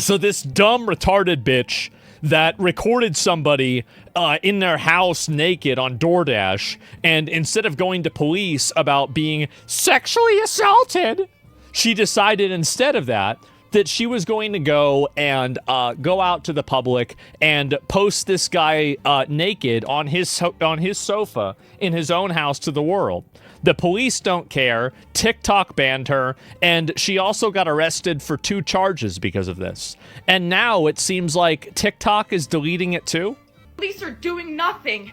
So this dumb, retarded bitch that recorded somebody in their house naked on DoorDash, and instead of going to police about being sexually assaulted, she decided instead of that she was going to go and go out to the public and post this guy naked on his sofa in his own house to the world. The police don't care. TikTok banned her, and she also got arrested for 2 charges because of this. And now it seems like TikTok is deleting it too. Police are doing nothing.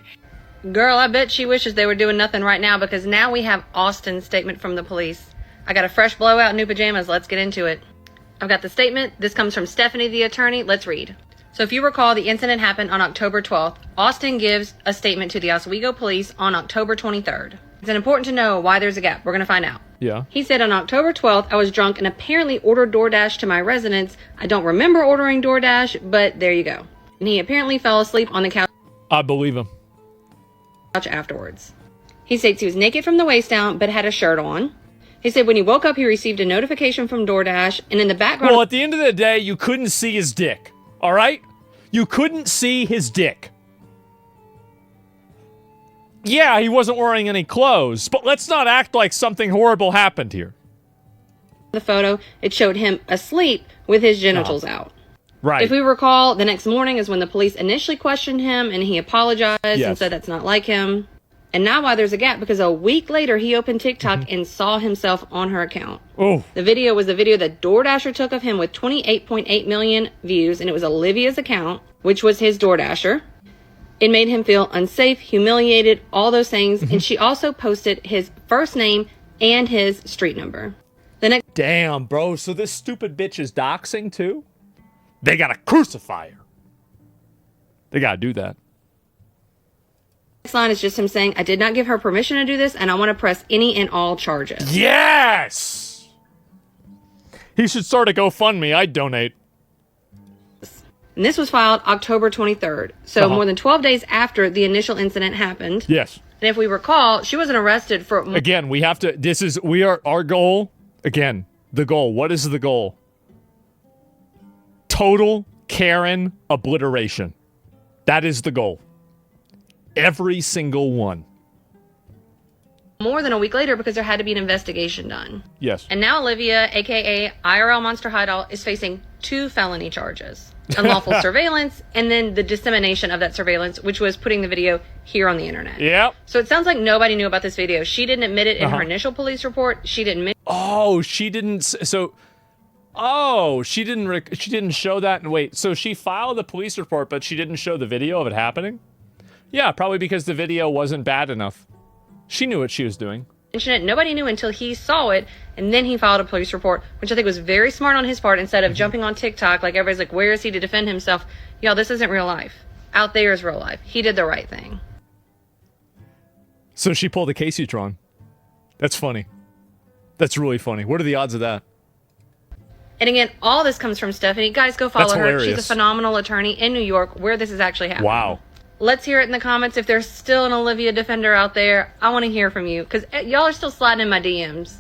Girl, I bet she wishes they were doing nothing right now, because now we have Austin's statement from the police. I got a fresh blowout, new pajamas. Let's get into it. I've got the statement. This comes from Stephanie, the attorney. Let's read. So if you recall, the incident happened on October 12th. Austin gives a statement to the Oswego police on October 23rd. It's important to know why there's a gap. We're going to find out. Yeah. He said, on October 12th, I was drunk and apparently ordered DoorDash to my residence. I don't remember ordering DoorDash, but there you go. And he apparently fell asleep on the couch. I believe him. Afterwards. He states he was naked from the waist down, but had a shirt on. He said when he woke up, he received a notification from DoorDash, and in the background... Well, at the end of the day, you couldn't see his dick, all right? You couldn't see his dick. Yeah, he wasn't wearing any clothes, but let's not act like something horrible happened here. The photo, it showed him asleep with his genitals out. Right. If we recall, the next morning is when the police initially questioned him, and he apologized and said that's not like him. And now why there's a gap, because a week later he opened TikTok and saw himself on her account. Oh. The video was the video that DoorDasher took of him with 28.8 million views, and it was Olivia's account, which was his DoorDasher. It made him feel unsafe, humiliated, all those things. And she also posted his first name and his street number. The next... Damn, bro. So this stupid bitch is doxing too? They gotta crucify her. They gotta do that. Next line is just him saying, I did not give her permission to do this, and I want to press any and all charges. Yes! He should start a GoFundMe. I'd donate. And this was filed October 23rd. So more than 12 days after the initial incident happened. Yes. And if we recall, she wasn't arrested for... Again, we have to... Our goal... Again, the goal. What is the goal? Total Karen obliteration. That is the goal. Every single one. More than a week later, because there had to be an investigation done. Yes. And now Olivia, a.k.a. IRL Monster Hideout, is facing 2 felony charges. Unlawful surveillance, and then the dissemination of that surveillance, which was putting the video here on the internet. Yep. So it sounds like nobody knew about this video. She didn't admit it in her initial police report. She didn't admit... Oh, she didn't... So... Oh, she didn't show that. Wait, so she filed the police report, but she didn't show the video of it happening? Yeah, probably because the video wasn't bad enough. She knew what she was doing. Nobody knew until he saw it, and then he filed a police report, which I think was very smart on his part. Instead of jumping on TikTok, like everybody's like, where is he to defend himself? Y'all, this isn't real life. Out there is real life. He did the right thing. So she pulled a Casey-tron. That's funny. That's really funny. What are the odds of that? And again, all this comes from Stephanie. Guys, go follow her. Hilarious. She's a phenomenal attorney in New York, where this is actually happening. Wow. Let's hear it in the comments. If there's still an Olivia defender out there, I want to hear from you. Because y'all are still sliding in my DMs.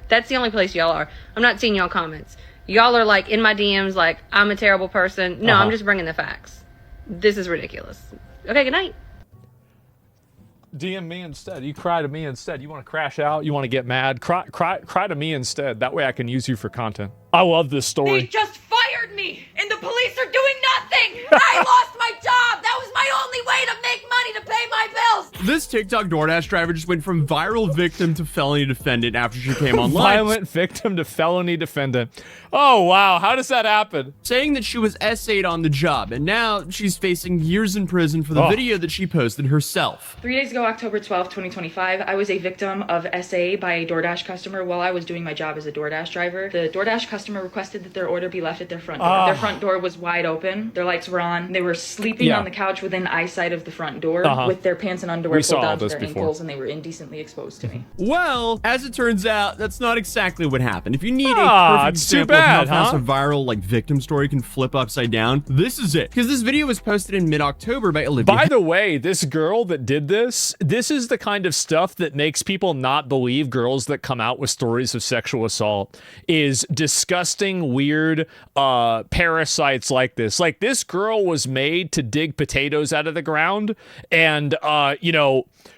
That's the only place y'all are. I'm not seeing y'all comments. Y'all are like in my DMs like, I'm a terrible person. No, I'm just bringing the facts. This is ridiculous. Okay, good night. DM me instead. You cry to me instead. You want to crash out? You want to get mad? Cry to me instead. That way I can use you for content. I love this story. They just fired me, and the police are doing nothing. I lost my job. That was my only way to make money to pay my bills. This TikTok DoorDash driver just went from viral victim to felony defendant after she came online. Violent victim to felony defendant. Oh, wow. How does that happen? Saying that she was essayed on the job, and now she's facing years in prison for the video that she posted herself. 3 days ago, October 12th, 2025, I was a victim of SA by a DoorDash customer while I was doing my job as a DoorDash driver. The DoorDash customer requested that their order be left at their front door. Their front door was wide open. Their lights were on. They were sleeping on the couch within eyesight of the front door with their pants and underwear saw down to this their before. ankles and they were indecently exposed to me. Well, as it turns out, that's not exactly what happened. If you need a perfect it's too example bad, of how fast huh? a viral like victim story can flip upside down, this is it. Because this video was posted in mid-October by Olivia. By the way, this girl that did this is the kind of stuff that makes people not believe girls that come out with stories of sexual assault is disgusting, weird parasites like this. Like, this girl was made to dig potatoes out of the ground and,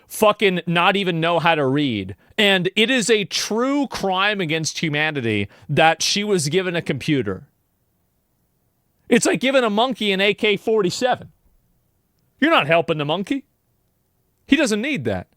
fucking not even know how to read. And it is a true crime against humanity that she was given a computer. It's like giving a monkey an AK-47. You're not helping the monkey. He doesn't need that.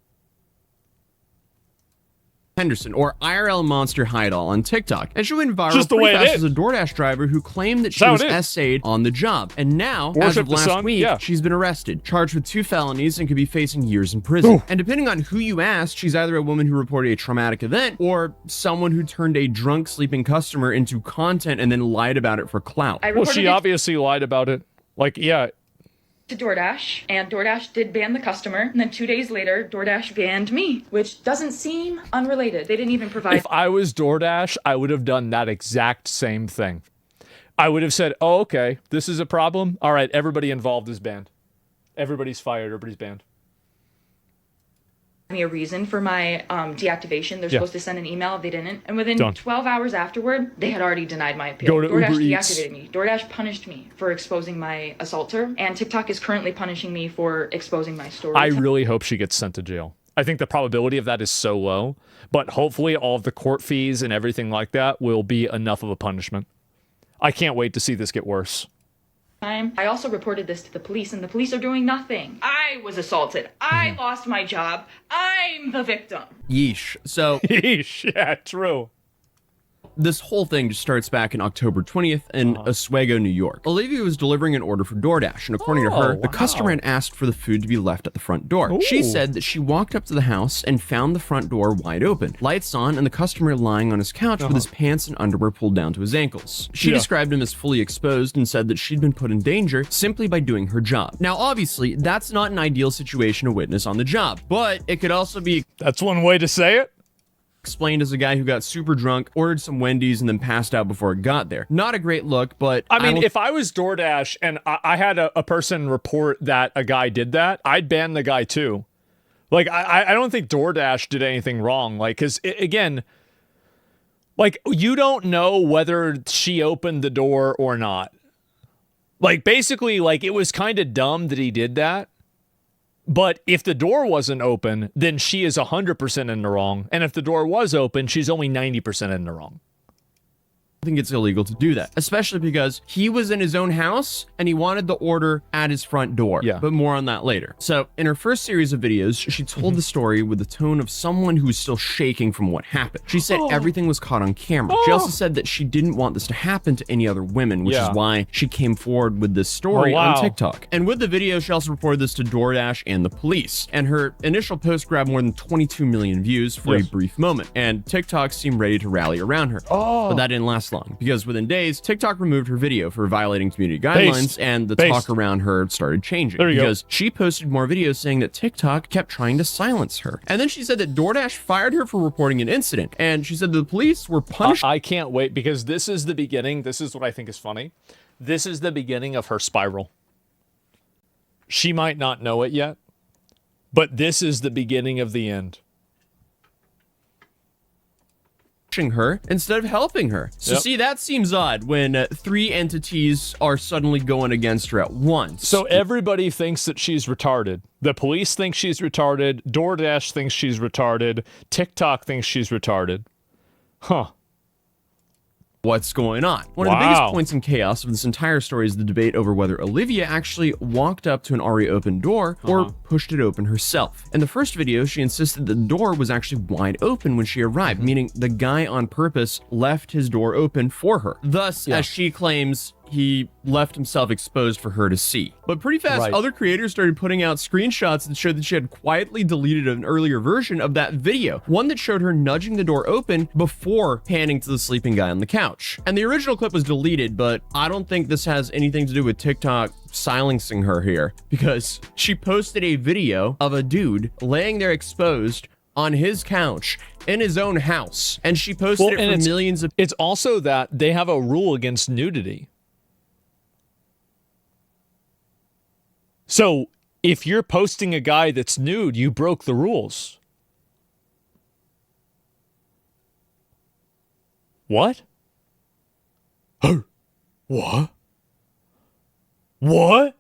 Henderson, or IRL Monster Hideall on TikTok, and she went viral Just the pretty way it fast is. as a DoorDash driver who claimed that she how was it is. essayed on the job. And now, as Worship of the last sun, week, yeah. she's been arrested, charged with 2 felonies, and could be facing years in prison. Ooh. And depending on who you ask, she's either a woman who reported a traumatic event or someone who turned a drunk sleeping customer into content and then lied about it for clout. I Well, reported she it obviously lied about it. Like, yeah. to DoorDash, and DoorDash did ban the customer, and then 2 days later, DoorDash banned me, which doesn't seem unrelated. They didn't even provide. If I was DoorDash, I would have done that exact same thing. I would have said, oh, okay, this is a problem. All right, everybody involved is banned. Everybody's fired, everybody's banned. me a reason for my deactivation. They're Yeah. supposed to send an email. They didn't. And within Done. 12 hours afterward, they had already denied my appeal. Go to DoorDash Uber Eats. deactivated me. DoorDash punished me for exposing my assaulter. And TikTok is currently punishing me for exposing my story. I really hope she gets sent to jail. I think the probability of that is so low, but hopefully all of the court fees and everything like that will be enough of a punishment. I can't wait to see this get worse. I also reported this to the police, and the police are doing nothing. I was assaulted. I lost my job. I'm the victim. Yeesh. So Yeesh, yeah, true. this whole thing just starts back in October 20th in Oswego, New York. Olivia was delivering an order for DoorDash, and according to her, the wow. customer had asked for the food to be left at the front door. She Ooh. said that she walked up to the house and found the front door wide open, lights on, and the customer lying on his couch with his pants and underwear pulled down to his ankles. She Yeah. described him as fully exposed and said that she'd been put in danger simply by doing her job. Now, obviously, that's not an ideal situation to witness on the job, but it could also be That's one way to say it. explained as a guy who got super drunk, ordered some Wendy's, and then passed out before it got there. Not a great look, but I mean, don't- if I was DoorDash and I had a person report that a guy did that, I'd ban the guy too. Like, I don't think DoorDash did anything wrong. Like, because, again, like, you don't know whether she opened the door or not. Like, basically, like, it was kind of dumb that he did that. But if the door wasn't open, then she is 100% in the wrong. And if the door was open, she's only 90% in the wrong. I think it's illegal to do that, especially because he was in his own house and he wanted the order at his front door. Yeah. But more on that later. So in her first series of videos, she told the story with the tone of someone who was still shaking from what happened. She said everything was caught on camera. She also said that she didn't want this to happen to any other women, which Yeah. is why she came forward with this story Oh, wow. on TikTok. And with the video, she also reported this to DoorDash and the police. And her initial post grabbed more than 22 million views for Yes. a brief moment. And TikTok seemed ready to rally around her. But that didn't last long, because within days, TikTok removed her video for violating community guidelines, Based. and the Based. talk around her started changing. There you go. Because she posted more videos saying that TikTok kept trying to silence her. And then she said that DoorDash fired her for reporting an incident, and she said the police were punished. I can't wait because this is the beginning. This is what I think is funny. This is the beginning of her spiral. She might not know it yet, but this is the beginning of the end. her instead of helping her. So Yep. see, that seems odd when 3 entities are suddenly going against her at once. So everybody thinks that she's retarded. The police think she's retarded. DoorDash thinks she's retarded. TikTok thinks she's retarded. Huh. what's going on? One of the Wow. biggest points in chaos of this entire story is the debate over whether Olivia actually walked up to an already open door or pushed it open herself. In the first video, she insisted that the door was actually wide open when she arrived, meaning the guy on purpose left his door open for her. Thus, as she claims, he left himself exposed for her to see. But pretty fast, Right. other creators started putting out screenshots that showed that she had quietly deleted an earlier version of that video, one that showed her nudging the door open before panning to the sleeping guy on the couch. And the original clip was deleted, but I don't think this has anything to do with TikTok silencing her here, because she posted a video of a dude laying there exposed on his couch in his own house, and she posted it for millions of. It's also that they have a rule against nudity. So if you're posting a guy that's nude, you broke the rules. What? What? What?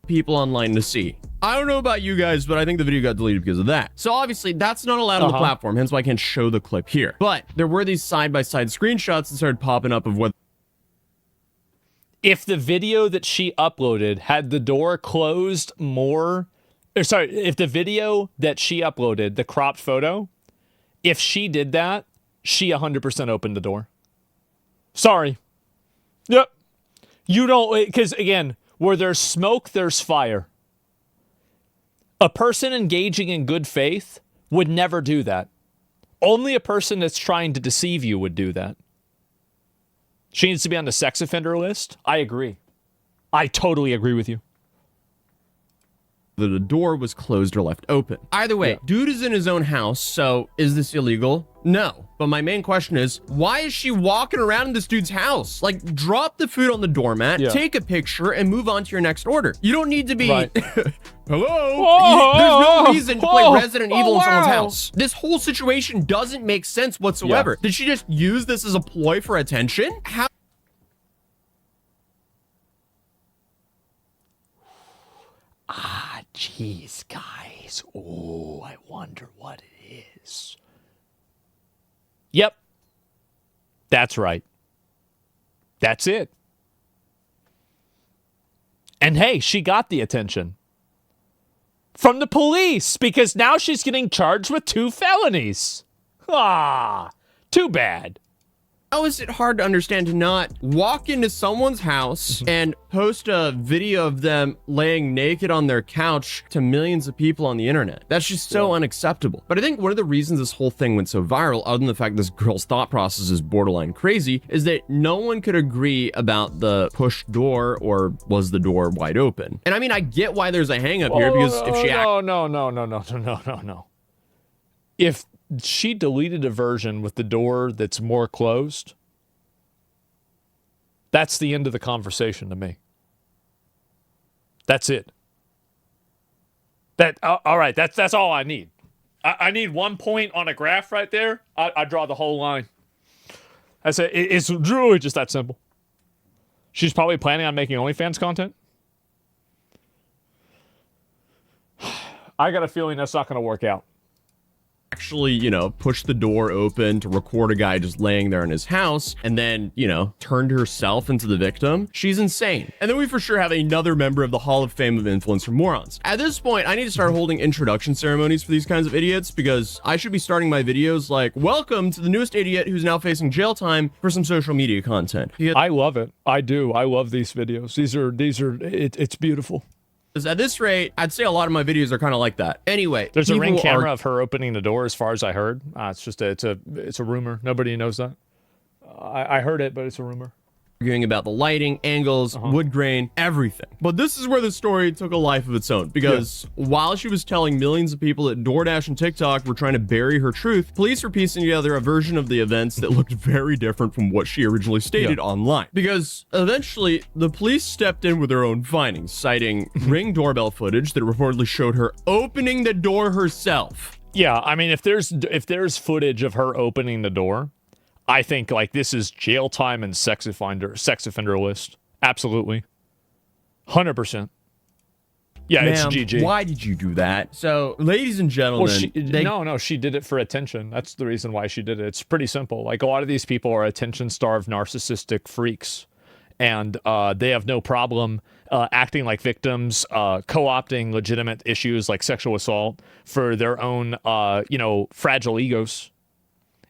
People online to see. I don't know about you guys, but I think the video got deleted because of that. So obviously that's not allowed on the platform, hence why I can't show the clip here. But there were these side-by-side screenshots that started popping up of what. If the video that she uploaded had the door closed if the video that she uploaded, the cropped photo, if she did that, she 100% opened the door. Sorry. Yep. You don't, because again, where there's smoke, there's fire. A person engaging in good faith would never do that. Only a person that's trying to deceive you would do that. She needs to be on the sex offender list. I agree. I totally agree with you. The door was closed or left open. Either way, dude is in his own house, so is this illegal? No. But my main question is, why is she walking around in this dude's house? Like, drop the food on the doormat, take a picture, and move on to your next order. You don't need to be... Right. Hello? There's no reason to play Resident Evil in someone's house. This whole situation doesn't make sense whatsoever. Did she just use this as a ploy for attention? How... Jeez, guys. Oh, I wonder what it is. Yep. That's right. That's it. And hey, she got the attention from the police because now she's getting charged with 2 felonies. Ah, too bad. How is it hard to understand to not walk into someone's house and post a video of them laying naked on their couch to millions of people on the internet? That's just so unacceptable. But I think one of the reasons this whole thing went so viral, other than the fact this girl's thought process is borderline crazy, is that no one could agree about the push door or was the door wide open. And I mean, I get why there's a hang up here because if she No. If she deleted a version with the door that's more closed, that's the end of the conversation to me. That's it. All right, that's all I need. I need 1 point on a graph right there. I draw the whole line. That's it. It's really just that simple. She's probably planning on making OnlyFans content. I got a feeling that's not going to work out. Actually, you know, pushed the door open to record a guy just laying there in his house and then, you know, turned herself into the victim. She's insane. And then we for sure have another member of the Hall of Fame of Influencer Morons. At this point, I need to start holding introduction ceremonies for these kinds of idiots because I should be starting my videos like, welcome to the newest idiot who's now facing jail time for some social media content. I love it. I do. I love these videos. It's beautiful. At this rate, I'd say a lot of my videos are kind of like that. Anyway, there's a ring camera of her opening the door, as far as I heard. It's a rumor. Nobody knows that. I heard it, but it's a rumor. Arguing about the lighting, angles, wood grain, everything. But this is where the story took a life of its own because while she was telling millions of people that DoorDash and TikTok were trying to bury her truth, police were piecing together a version of the events that looked very different from what she originally stated online. Because eventually, the police stepped in with their own findings, citing Ring doorbell footage that reportedly showed her opening the door herself. Yeah, I mean, if there's footage of her opening the door, I think like this is jail time and sex offender list. Absolutely. 100%. Yeah, it's GG. Why did you do that? So, ladies and gentlemen, no, she did it for attention. That's the reason why she did it. It's pretty simple. Like a lot of these people are attention-starved narcissistic freaks, and they have no problem acting like victims, co-opting legitimate issues like sexual assault for their own, fragile egos.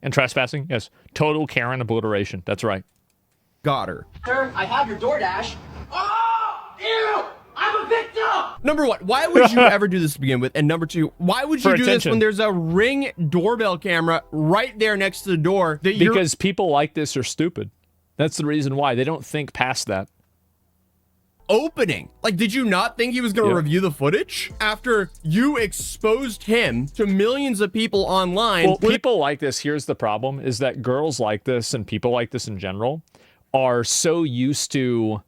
And trespassing? Yes. Total Karen obliteration. That's right. got her. Sir, I have your DoorDash. Oh! Ew! I'm a victim! Number one, why would you ever do this to begin with? And number two, why would you For do this attention. when there's a Ring doorbell camera right there next to the door? That you're Because people like this are stupid. That's the reason why. They don't think past that. opening. Like, did you not think he was going to review the footage after you exposed him to millions of people online? Well, people like this, here's the problem, is that girls like this and people like this in general are so used to,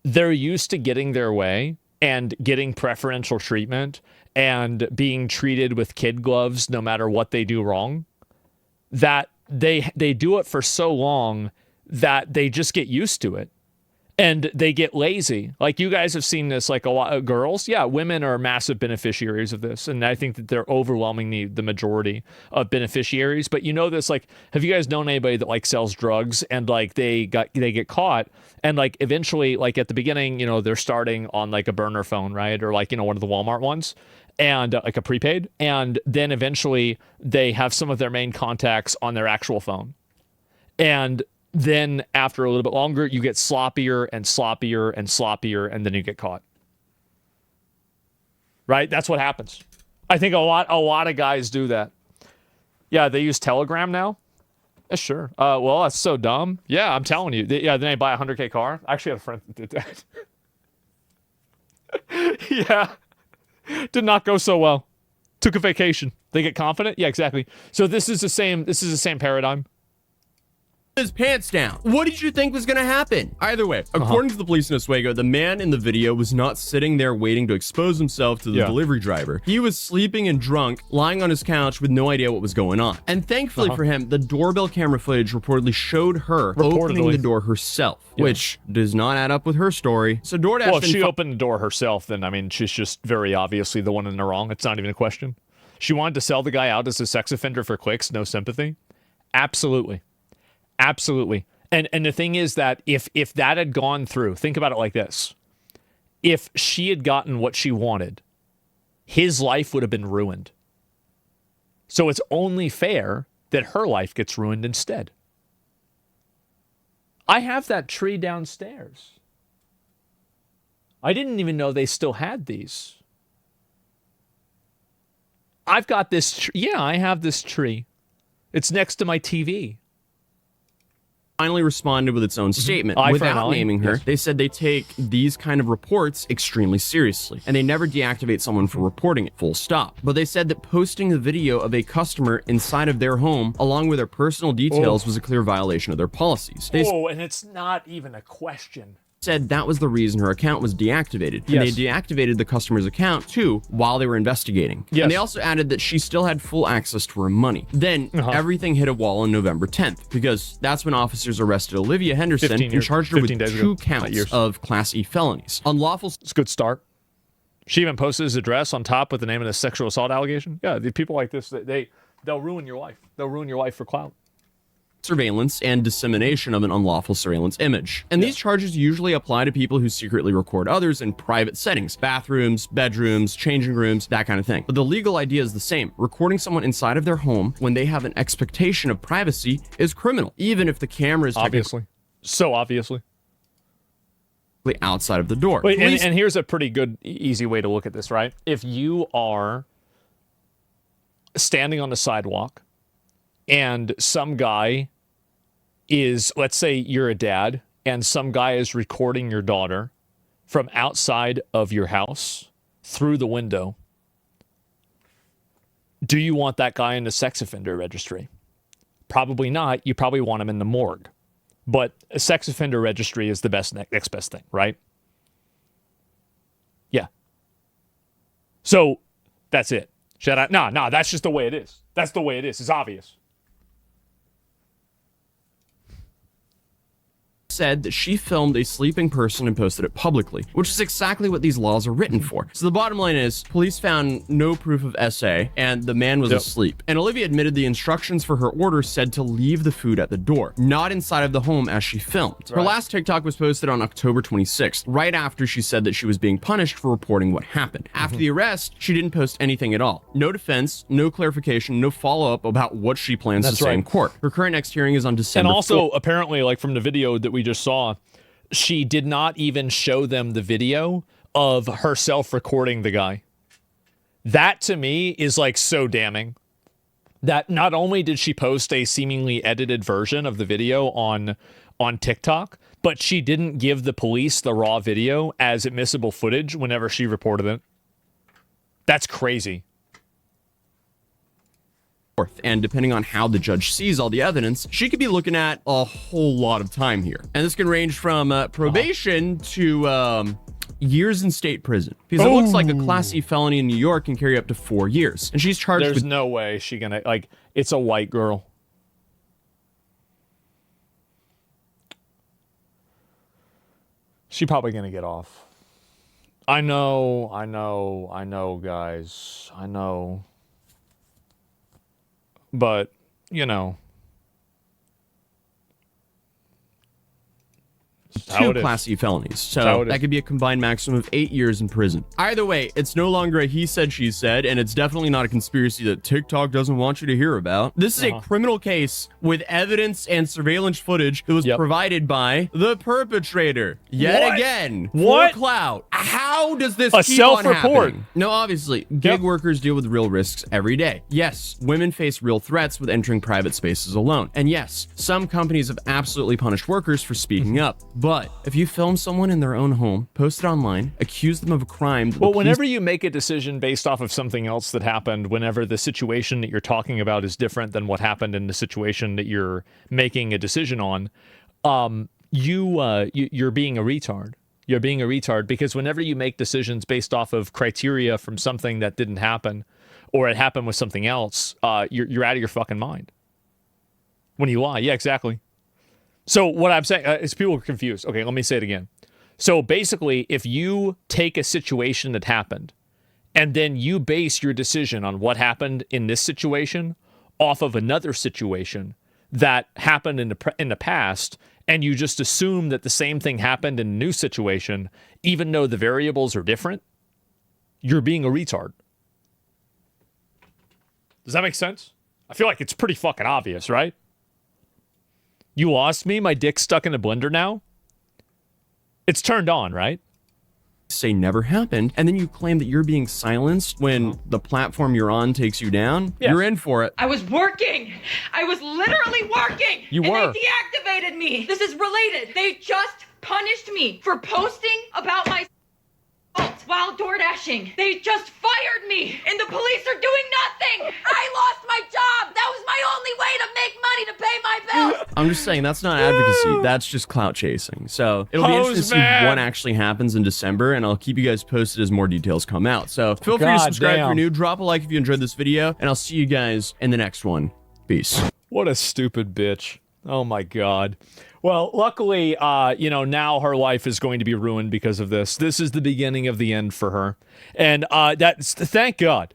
they're used to getting their way and getting preferential treatment and being treated with kid gloves no matter what they do wrong, that they do it for so long that they just get used to it. And they get lazy. Like, you guys have seen this, like, a lot of girls. Yeah, women are massive beneficiaries of this. And I think that they're overwhelmingly the majority of beneficiaries. But you know this, like, have you guys known anybody that, like, sells drugs and, like, they get caught and, like, eventually, like, at the beginning, you know, they're starting on, like, a burner phone, right? Or, like, you know, one of the Walmart ones. And like a prepaid. And then eventually they have some of their main contacts on their actual phone. And then after a little bit longer, you get sloppier and sloppier and sloppier, and then you get caught. Right? That's what happens. I think a lot of guys do that. Yeah, they use Telegram now. Yeah, sure. Well, that's so dumb. Yeah, I'm telling you. Yeah, then they buy a $100K car. I actually had a friend that did that. Yeah. Did not go so well. Took a vacation. They get confident? Yeah, exactly. So this is the same paradigm. His pants down. What did you think was going to happen? Either way, according to the police in Oswego, the man in the video was not sitting there waiting to expose himself to the delivery driver. He was sleeping and drunk, lying on his couch with no idea what was going on. And thankfully for him, the doorbell camera footage reportedly showed her opening the door herself, which does not add up with her story. So DoorDash... Well, if she opened the door herself, then, I mean, she's just very obviously the one in the wrong. It's not even a question. She wanted to sell the guy out as a sex offender for clicks, no sympathy. Absolutely. Absolutely. And the thing is that if that had gone through, think about it like this. If she had gotten what she wanted, his life would have been ruined. So it's only fair that her life gets ruined instead. I have that tree downstairs. I didn't even know they still had these. I've got this yeah, I have this tree. It's next to my TV. Finally responded with its own statement. Without naming her, they said they take these kind of reports extremely seriously, and they never deactivate someone for reporting it, full stop. But they said that posting the video of a customer inside of their home, along with their personal details, was a clear violation of their policies. They and it's not even a question. said that was the reason her account was deactivated. And they deactivated the customer's account too while they were investigating. And they also added that she still had full access to her money. Then everything hit a wall on November 10th, because that's when officers arrested Olivia Henderson and charged her with 2 counts of Class E felonies. Unlawful... It's a good start. She even posted his address on top with the name of the sexual assault allegation. Yeah, the people like this, they'll ruin your life. They'll ruin your life for clout. Surveillance and dissemination of an unlawful surveillance image. And these charges usually apply to people who secretly record others in private settings, bathrooms, bedrooms, changing rooms, that kind of thing. But the legal idea is the same. Recording someone inside of their home when they have an expectation of privacy is criminal, even if the camera is obviously outside of the door. Wait, and here's a pretty good, easy way to look at this, right? If you are standing on the sidewalk and some guy is, let's say you're a dad, and some guy is recording your daughter from outside of your house through the window, do you want that guy in the sex offender registry? Probably not. You probably want him in the morgue. But a sex offender registry is the next best thing, right? Yeah. So that's it. Shout out. No, that's just the way it is. That's the way it is. It's obvious. said that she filmed a sleeping person and posted it publicly, which is exactly what these laws are written for. So the bottom line is, police found no proof of SA, and the man was asleep. And Olivia admitted the instructions for her order said to leave the food at the door, not inside of the home as she filmed. Her last TikTok was posted on October 26th, right after she said that she was being punished for reporting what happened. After the arrest, she didn't post anything at all. No defense, no clarification, no follow-up about what she plans to say in court. Her current next hearing is on December 4th. And also, apparently, like from the video that we just saw, she did not even show them the video of herself recording the guy. That, to me, is like so damning. That not only did she post a seemingly edited version of the video on TikTok, but she didn't give the police the raw video as admissible footage whenever she reported it. That's crazy. And depending on how the judge sees all the evidence, she could be looking at a whole lot of time here. And this can range from probation to years in state prison. Because it looks like a Class C felony in New York can carry up to 4 years. And she's charged with... There's no way she gonna, like, it's a white girl. She probably gonna get off. I know, guys. I know. But, you know. Two Class C felonies, so that could be a combined maximum of 8 years in prison. Either way, it's no longer a he said, she said, and it's definitely not a conspiracy that TikTok doesn't want you to hear about. This is a criminal case with evidence and surveillance footage that was provided by the perpetrator. Yet again, for clout. How does this keep on happening? No, obviously, gig workers deal with real risks every day. Yes, women face real threats with entering private spaces alone. And yes, some companies have absolutely punished workers for speaking up. But if you film someone in their own home, post it online, accuse them of a crime... Well, whenever you make a decision based off of something else that happened, whenever the situation that you're talking about is different than what happened in the situation that you're making a decision on, you're being a retard. You're being a retard because whenever you make decisions based off of criteria from something that didn't happen, or it happened with something else, you're out of your fucking mind. When you lie. Yeah, exactly. So what I'm saying is people are confused. Okay, let me say it again. So basically, if you take a situation that happened and then you base your decision on what happened in this situation off of another situation that happened in the past, and you just assume that the same thing happened in a new situation, even though the variables are different, you're being a retard. Does that make sense? I feel like it's pretty fucking obvious, right? You lost me? My dick's stuck in a blender now? It's turned on, right? Say never happened, and then you claim that you're being silenced when the platform you're on takes you down. You're in for it. I was working. I was literally working. You were. And they deactivated me. This is related. They just punished me for posting about my while door dashing. They just fired me, and the police are doing nothing. I lost my job. That was my only way to make money to pay my bills. I'm just saying, that's not advocacy. That's just clout chasing. So it'll be interesting to see what actually happens in December, and I'll keep you guys posted as more details come out. So feel free to subscribe if you're new, drop a like if you enjoyed this video, and I'll see you guys in the next one. Peace. What a stupid bitch. Oh my God. Well, luckily, now her life is going to be ruined because of this. This is the beginning of the end for her. And thank God.